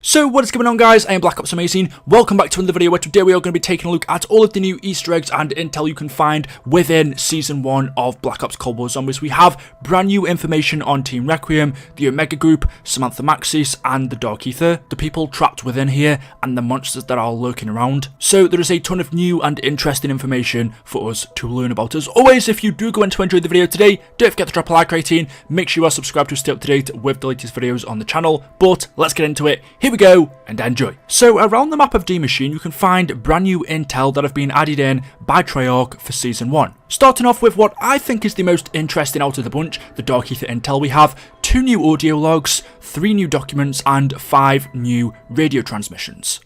So what is going on, guys? I am Black Ops Amazing. Welcome back to another video where today we are going to be taking a look at all of the new Easter eggs and intel you can find within Season 1 of Black Ops Cold War Zombies. We have brand new information on Team Requiem, the Omega Group, Samantha Maxis and the Dark Aether, the people trapped within here and the monsters that are lurking around. So there is a ton of new and interesting information for us to learn about. As always, if you do go on to enjoy the video today, don't forget to drop a like rating, make sure you are subscribed to stay up to date with the latest videos on the channel. But let's get into it. Here we go and enjoy. So around the map of D Maschine you can find brand new intel that have been added in by Treyarch for Season 1. Starting off with what I think is the most interesting out of the bunch, the Dark Aether intel, we have 2 new audio logs, 3 new documents and 5 new radio transmissions.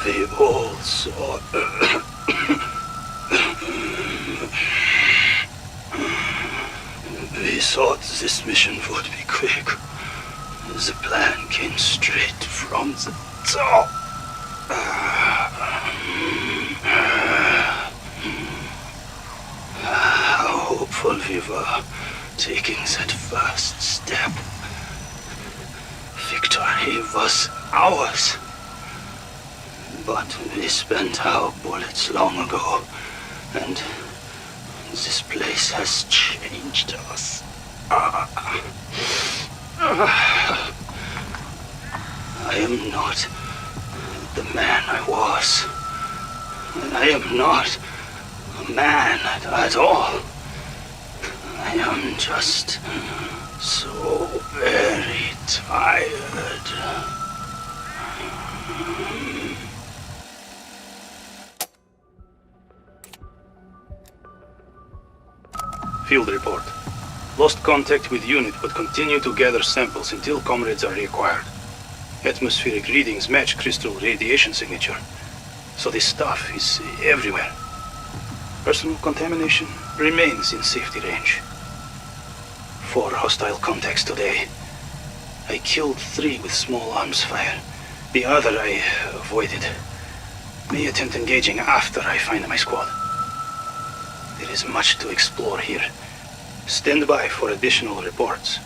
We all saw... We thought this mission would be quick. The plan came straight from the top. How hopeful we were taking that first step. Victory was ours. But we spent our bullets long ago, and this place has changed us. I am not the man I was. I am not a man at all. I am just so very tired. Field report. Lost contact with unit, but continue to gather samples until comrades are reacquired. Atmospheric readings match crystal radiation signature, so this stuff is everywhere. Personal contamination remains in safety range. 4 hostile contacts today. I killed 3 with small arms fire. The other I avoided. May attempt engaging after I find my squad. There is much to explore here. Stand by for additional reports.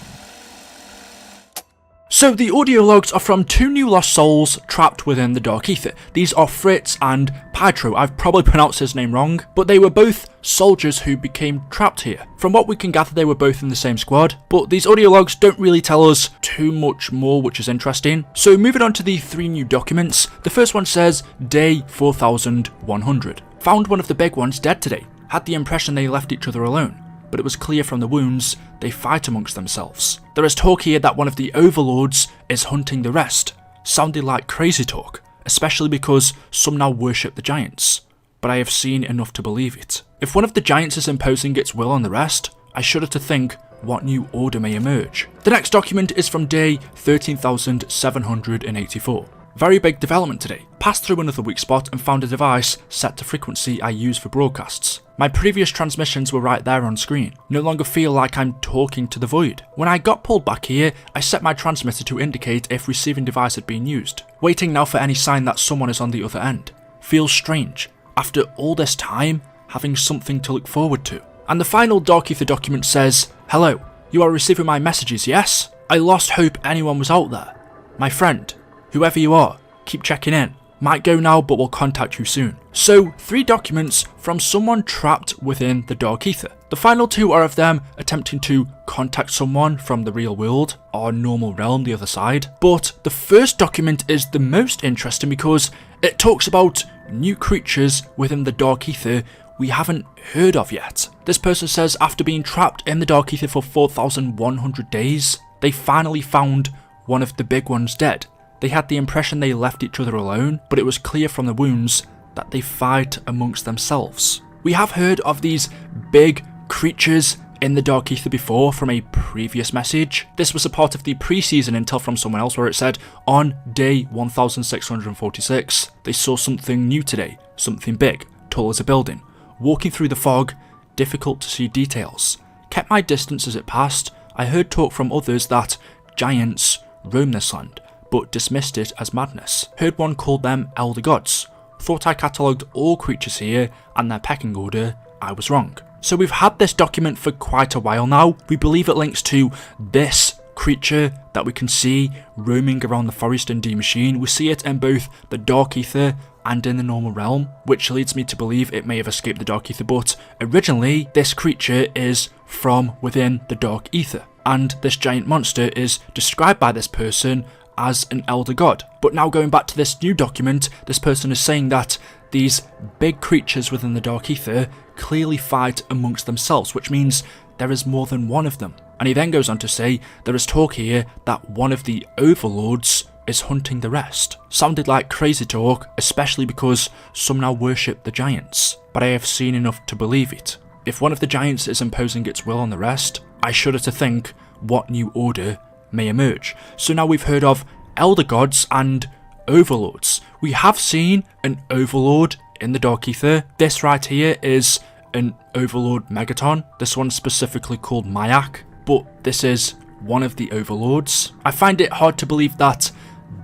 So the audio logs are from 2 new lost souls trapped within the Dark Aether. These are Fritz and Pietro. I've probably pronounced his name wrong, but they were both soldiers who became trapped here. From what we can gather, they were both in the same squad, but these audio logs don't really tell us too much more, which is interesting. So moving on to the 3 new documents, the first one says day 4100. Found one of the big ones dead today. Had the impression they left each other alone, but it was clear from the wounds they fight amongst themselves. There is talk here that one of the overlords is hunting the rest. Sounded like crazy talk, especially because some now worship the giants. But I have seen enough to believe it. If one of the giants is imposing its will on the rest, I shudder to think what new order may emerge. The next document is from day 13,784. Very big development today. Passed through another weak spot and found a device set to frequency I use for broadcasts. My previous transmissions were right there on screen. No longer feel like I'm talking to the void. When I got pulled back here, I set my transmitter to indicate if receiving device had been used. Waiting now for any sign that someone is on the other end. Feels strange, after all this time, having something to look forward to. And the final Dark Aether document says, "Hello, you are receiving my messages, yes? I lost hope anyone was out there. My friend, whoever you are, keep checking in. Might go now, but will contact you soon." So 3 documents from someone trapped within the Dark Aether. The final 2 are of them attempting to contact someone from the real world, our normal realm, the other side. But the first document is the most interesting because it talks about new creatures within the Dark Aether we haven't heard of yet. This person says after being trapped in the Dark Aether for 4,100 days, they finally found one of the big ones dead. They had the impression they left each other alone, but it was clear from the wounds that they fight amongst themselves. We have heard of these big creatures in the Dark Aether before from a previous message. This was a part of the pre-season intel from someone else where it said, on day 1646, they saw something new today, something big, tall as a building. Walking through the fog, difficult to see details. Kept my distance as it passed. I heard talk from others that giants roam this land, but dismissed it as madness. Heard one called them elder gods. Thought I catalogued all creatures here and their pecking order. I was wrong. So we've had this document for quite a while now. We believe it links to this creature that we can see roaming around the forest in Maschine. We see it in both the Dark Aether and in the normal realm, which leads me to believe it may have escaped the Dark Aether, but originally this creature is from within the Dark Aether, and this giant monster is described by this person as an elder god. But now going back to this new document, this person is saying that these big creatures within the Dark Aether clearly fight amongst themselves, which means there is more than one of them. And he then goes on to say there is talk here that one of the overlords is hunting the rest. Sounded like crazy talk, especially because some now worship the giants, but I have seen enough to believe it. If one of the giants is imposing its will on the rest, I shudder to think what new order may emerge. So now we've heard of elder gods and overlords. We have seen an overlord in the Dark Aether. This right here is an overlord Megaton. This one's specifically called Mayak, but this is one of the overlords. I find it hard to believe that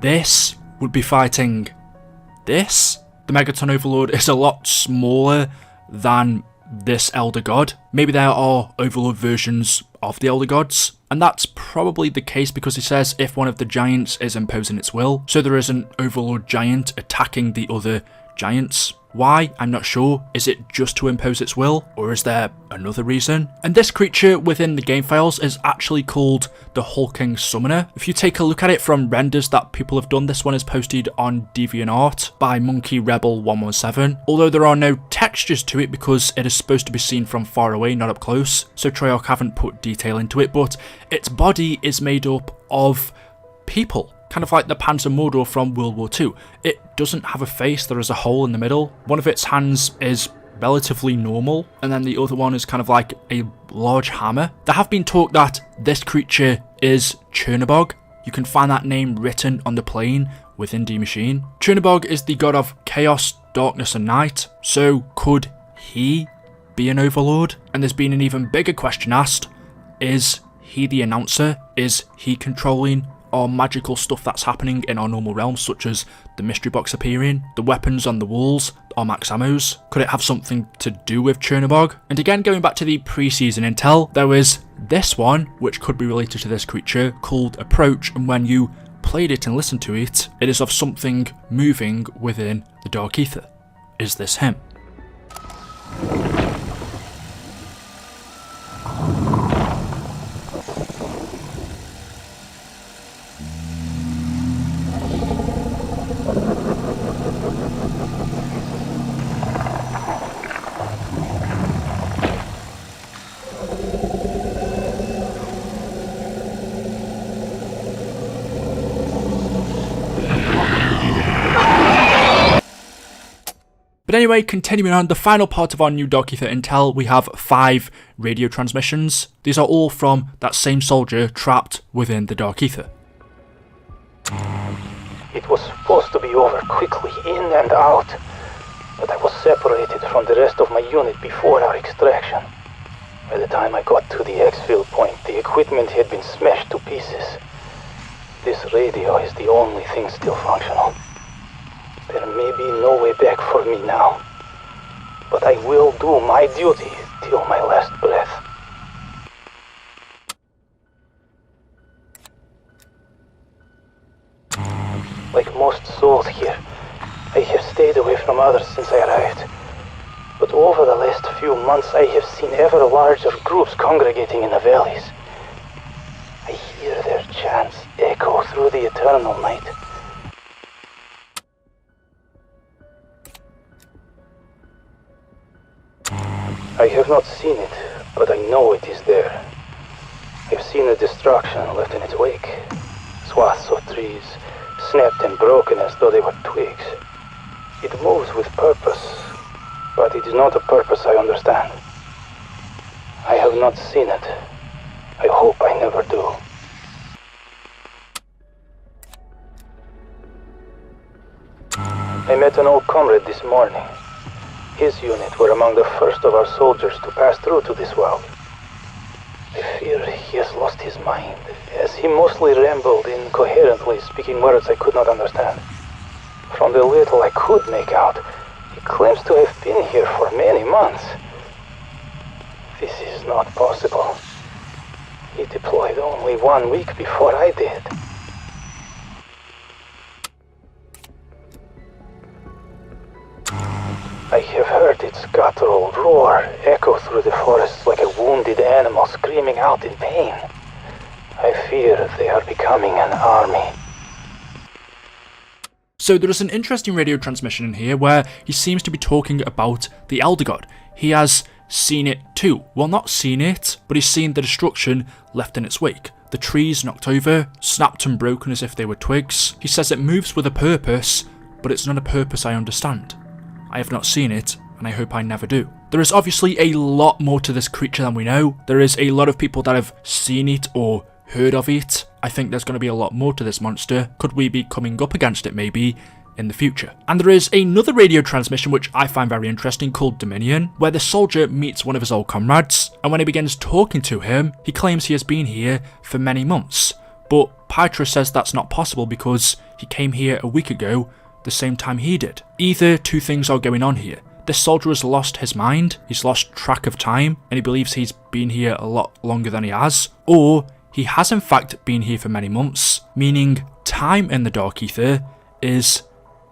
this would be fighting this. The Megaton overlord is a lot smaller than this elder god. Maybe there are overlord versions of the elder gods, and that's probably the case because he says if one of the giants is imposing its will, so there is an overlord giant attacking the other giants. Why? I'm not sure. Is it just to impose its will, or is there another reason? And this creature within the game files is actually called the Hulking Summoner. If you take a look at it from renders that people have done, this one is posted on DeviantArt by Monkey Rebel 117. Although there are no textures to it because it is supposed to be seen from far away, not up close, so Treyarch haven't put detail into it, but its body is made up of people. Kind of like the Panzer Mordor from World War II. It doesn't have a face, there is a hole in the middle. One of its hands is relatively normal, and then the other one is kind of like a large hammer. There have been talk that this creature is Chernobog. You can find that name written on the plane within Maschine. Chernobog is the god of chaos, darkness and night, so could he be an overlord? And there's been an even bigger question asked, is he the announcer? Is he controlling or magical stuff that's happening in our normal realms, such as the mystery box appearing, the weapons on the walls, or max ammos? Could it have something to do with Chernobog? And again, going back to the pre-season intel, there was this one, which could be related to this creature, called Approach, and when you played it and listened to it, it is of something moving within the Dark Aether. Is this him? But anyway, continuing on, the final part of our new Dark Aether intel, we have 5 radio transmissions. These are all from that same soldier trapped within the Dark Aether. It was supposed to be over quickly, in and out, but I was separated from the rest of my unit before our extraction. By the time I got to the exfil point, the equipment had been smashed to pieces. This radio is the only thing still functional. There may be no way back for me now, but I will do my duty till my last breath. Like most souls here, I have stayed away from others since I arrived. But over the last few months, I have seen ever larger groups congregating in the valleys. I hear their chants echo through the eternal night. I have not seen it, but I know it is there. I've seen the destruction left in its wake. Swaths of trees, snapped and broken as though they were twigs. It moves with purpose, but it is not a purpose I understand. I have not seen it. I hope I never do. I met an old comrade this morning. His unit were among the first of our soldiers to pass through to this world. I fear he has lost his mind, as he mostly rambled incoherently, speaking words I could not understand. From the little I could make out, he claims to have been here for many months. This is not possible. He deployed only 1 week before I did. I have heard its guttural roar echo through the forest like a wounded animal screaming out in pain. I fear they are becoming an army. So there is an interesting radio transmission in here where he seems to be talking about the Elder God. He has seen it too. Well, not seen it, but he's seen the destruction left in its wake. The trees knocked over, snapped and broken as if they were twigs. He says it moves with a purpose, but it's not a purpose I understand. I have not seen it, and I hope I never do. There is obviously a lot more to this creature than we know. There is a lot of people that have seen it or heard of it. I think there's going to be a lot more to this monster. Could we be coming up against it maybe in the future? And there is another radio transmission which I find very interesting called Dominion, where the soldier meets one of his old comrades, and when he begins talking to him, he claims he has been here for many months. But Pytra says that's not possible because he came here a week ago, the same time he did. Either two things are going on here. This soldier has lost his mind, he's lost track of time, and he believes he's been here a lot longer than he has, or he has in fact been here for many months, meaning time in the Dark Aether is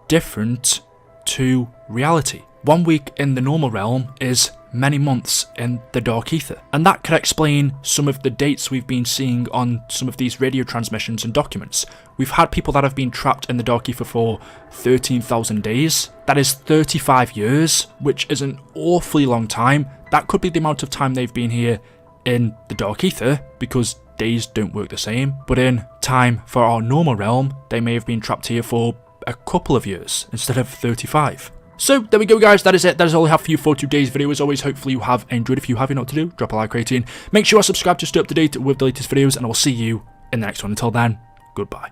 different to reality. 1 week in the normal realm is many months in the Dark Aether, and that could explain some of the dates we've been seeing on some of these radio transmissions and documents. We've had people that have been trapped in the Dark Aether for 13,000 days. That is 35 years, which is an awfully long time. That could be the amount of time they've been here in the Dark Aether, because days don't work the same, but in time for our normal realm, they may have been trapped here for a couple of years instead of 35. So there we go guys, that is it, that is all I have for you for today's video. As always, hopefully you have enjoyed. If you have, you know what to do, drop a like rating, make sure you are subscribed to stay up to date with the latest videos, and I will see you in the next one. Until then, goodbye.